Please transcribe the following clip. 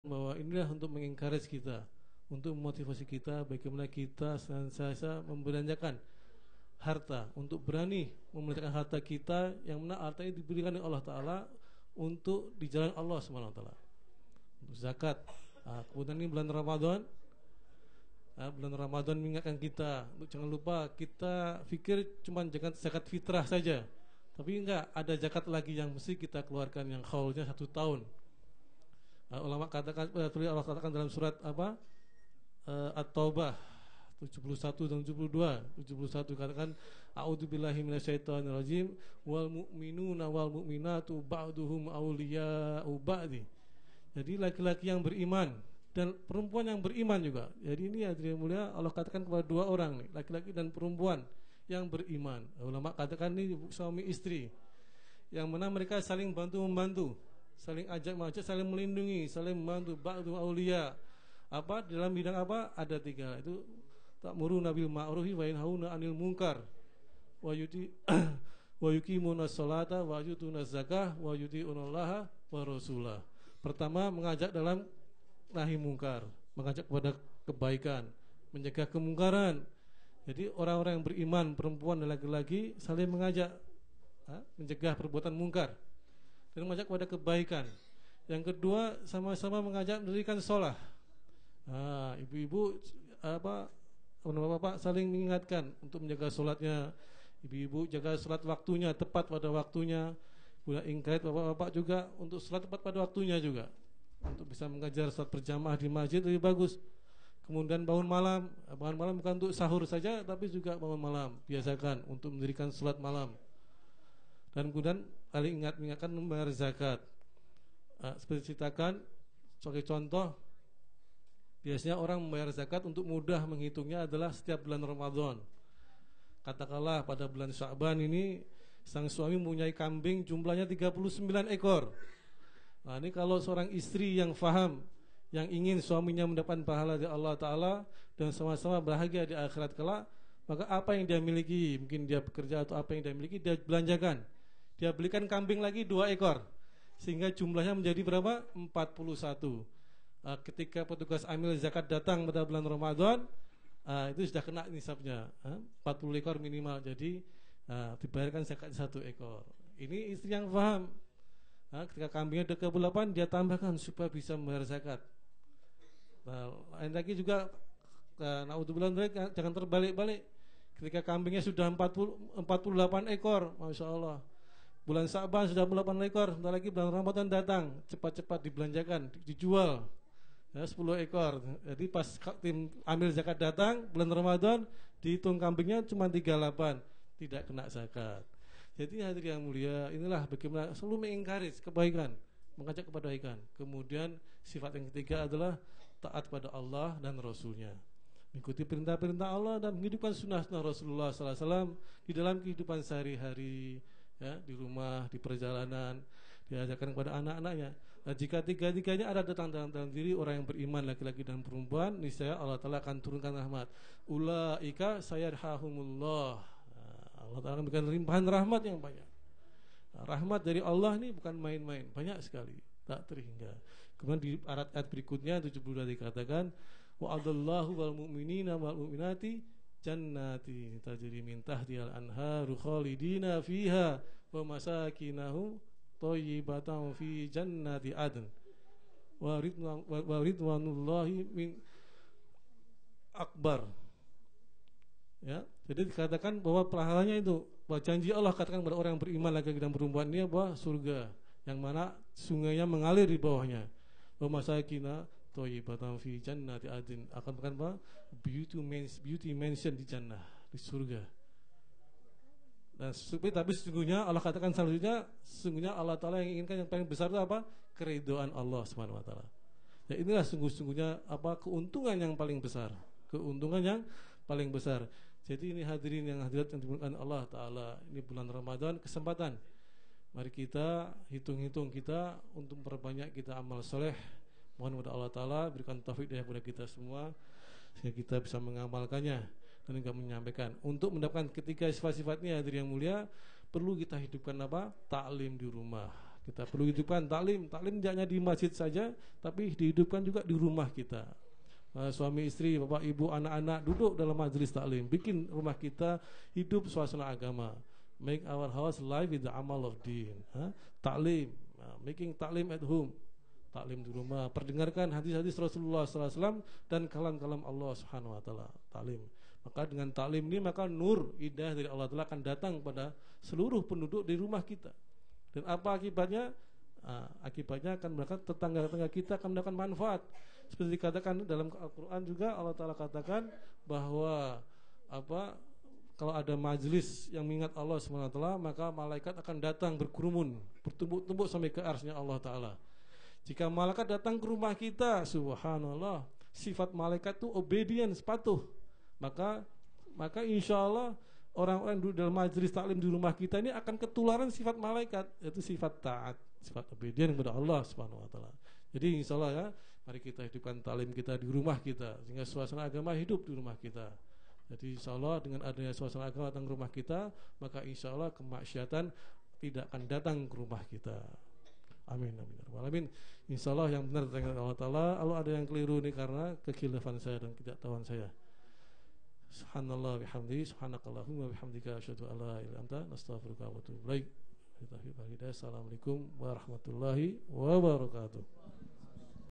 bahwa inilah untuk mengencourage kita, untuk memotivasi kita bagaimana kita senantiasa membelanjakan harta, untuk berani membelanjakan harta kita yang mana harta itu diberikan oleh Allah Ta'ala untuk di jalan Allah Subhanahu Wa Ta'ala, untuk zakat. Kemudian ini bulan Ramadan, bulan Ramadan mengingatkan kita untuk jangan lupa, kita pikir cuma zakat fitrah saja, tapi enggak, ada zakat lagi yang mesti kita keluarkan yang khaulnya 1 tahun. Ulama katakan, Allah katakan dalam surat apa? At-Taubah 71 dan 72. 71 katakan a'udzubillahi minasyaitonirrajim wal mu'minuna wal mu'minatu ba'duhum awliya'u ba'di. Jadi laki-laki yang beriman dan perempuan yang beriman juga. Jadi ini hadirin mulia, Allah katakan kepada dua orang nih, laki-laki dan perempuan yang beriman. Ulama katakan ini suami istri, yang mana mereka saling bantu-membantu, saling ajak mengajak, saling melindungi, saling membantu. Ba'du aulia. Apa dalam bidang apa? Ada 3. Itu ta'muruna bil ma'rufi wa yanhauna 'anil munkar wa yuqimuna sholata wa yutuna zakah wa yuti'unallaha wa rasulah. Pertama, mengajak dalam nahi mungkar, mengajak kepada kebaikan, mencegah kemungkaran. Jadi orang-orang yang beriman, perempuan dan laki-laki, saling mengajak mencegah perbuatan mungkar dan mengajak kepada kebaikan. Yang kedua, sama-sama mengajak mendirikan sholat. Ibu-ibu bapak-bapak saling mengingatkan untuk menjaga sholatnya. Ibu-ibu jaga sholat waktunya, tepat pada waktunya. Bulan ingkait bapak-bapak juga untuk sholat tepat pada waktunya juga, untuk bisa mengajar sholat berjamaah di masjid lebih bagus. Kemudian bangun malam bukan untuk sahur saja, tapi juga bangun malam, biasakan untuk mendirikan sholat malam. Dan kemudian paling mengingatkan membayar zakat. Seperti ceritakan sebagai contoh, biasanya orang membayar zakat untuk mudah menghitungnya adalah setiap bulan Ramadan. Katakanlah pada bulan Sya'ban ini sang suami mempunyai kambing jumlahnya 39 ekor. Ini kalau seorang istri yang faham, yang ingin suaminya mendapatkan pahala dari Allah Ta'ala dan sama-sama bahagia di akhirat kelak, maka apa yang dia miliki, mungkin dia bekerja atau apa yang dia miliki, dia belanjakan. Dia belikan kambing lagi 2 ekor, sehingga jumlahnya menjadi berapa? 41. Ketika petugas amil zakat datang pada bulan Ramadan, itu sudah kena nisabnya, 40 ekor minimal. Jadi dibayarkan zakat 1 ekor. Ini istri yang paham. Ketika kambingnya udah ke-8, dia tambahkan supaya bisa membayar zakat. Lain lagi juga, naudzubillah, jangan terbalik-balik. Ketika kambingnya sudah 48 ekor, Masya Allah, bulan Sya'ban sudah 48 ekor, sebentar lagi bulan Ramadan datang, cepat-cepat dibelanjakan, dijual 10 ekor. Jadi pas tim ambil zakat datang bulan Ramadan, dihitung kambingnya cuma 38, tidak kena zakat. Jadi hadirin yang mulia, inilah bagaimana selalu mengencourage kebaikan, mengajak kepada kebaikan. Kemudian sifat yang ketiga adalah taat pada Allah dan Rasulnya, mengikuti perintah-perintah Allah dan menghidupkan sunnah-sunnah Rasulullah SAW di dalam kehidupan sehari-hari, di rumah, di perjalanan, diajarkan kepada anak-anaknya. Dan jika tiga-tiganya ada datang dalam diri orang yang beriman, laki-laki dan perempuan, niscaya Allah Ta'ala akan turunkan rahmat. Ulaika sayarhahumullah. Allah Ta'ala memberikan limpahan rahmat yang banyak. Rahmat dari Allah ini bukan main-main, banyak sekali, tak terhingga. Kemudian di ayat berikutnya 72 dikatakan, wa'adallahu wal mu'minina wal mu'minati jannati tajri min tahtihal anharu khalidina fiha wa masakinahu thayyibatan fi jannati adn wa ridwanullahi min akbar. Jadi dikatakan bahwa pahalanya itu, bahwa janji Allah katakan kepada orang yang beriman laki-laki dan perempuan ini bahwa surga yang mana sungainya mengalir di bawahnya. Wa masakina thayyibatan fi jannati adn, akan bukan apa? Beauty mansion di jannah, di surga. Dan tapi sesungguhnya Allah katakan selanjutnya, sesungguhnya Allah Ta'ala yang inginkan yang paling besar itu apa? Keridhaan Allah Subhanahu Wa Ta'ala. Ya, inilah sungguh-sungguhnya keuntungan yang paling besar, keuntungan yang paling besar. Jadi ini hadirin yang hadirat yang dimuliakan Allah Ta'ala, ini bulan Ramadan, kesempatan. Mari kita hitung-hitung kita untuk memperbanyak kita amal soleh. Mohon kepada Allah Ta'ala berikan taufik kepada kita semua, sehingga kita bisa mengamalkannya dan juga menyampaikan. Untuk mendapatkan ketiga sifat-sifatnya hadirin yang mulia, perlu kita hidupkan apa? Ta'lim di rumah. Kita perlu hidupkan taklim. Taklim tidak hanya di masjid saja, tapi dihidupkan juga di rumah kita. Suami istri, bapak ibu, anak-anak duduk dalam majelis taklim. Bikin rumah kita hidup suasana agama. Make our house live with the amal of deen. Taklim, making taklim at home. Taklim di rumah. Perdengarkan hadis-hadis Rasulullah SAW dan kalam-kalam Allah Subhanahu Wa Taala. Taklim. Maka dengan taklim ini maka nur hidayah dari Allah Taala akan datang pada seluruh penduduk di rumah kita. Dan apa akibatnya? Akibatnya akan mereka tetangga-tetangga kita akan mendapatkan manfaat. Seperti dikatakan dalam Al-Quran juga Allah Ta'ala katakan bahwa kalau ada majlis yang mengingat Allah SWT, maka malaikat akan datang berkerumun, bertumbuk-tumbuk sampai ke arsy-Nya Allah Ta'ala. Jika malaikat datang ke rumah kita, subhanallah, sifat malaikat itu obedience, patuh. Maka insya Allah orang-orang yang duduk dalam majelis taklim di rumah kita ini akan ketularan sifat malaikat, yaitu sifat taat, sifat obedient kepada Allah Subhanahu Wa Taala. Jadi insya Allah ya, mari kita hidupkan taklim kita di rumah kita, sehingga suasana agama hidup di rumah kita. Jadi insya Allah dengan adanya suasana agama datang ke rumah kita, maka insya Allah kemaksiatan tidak akan datang ke rumah kita. Amin, amin, amin. Insya Allah yang benar dengan Allah Taala. Kalau ada yang keliru ini karena kekhilafan saya dan ketidaktahuan saya. Subhanallah bihamdi, subhanakallahumma bihamdika, asyhadu an la ilaha illa anta, astaghfiruka wa atubu ilaik. Assalamualaikum warahmatullahi wabarakatuh.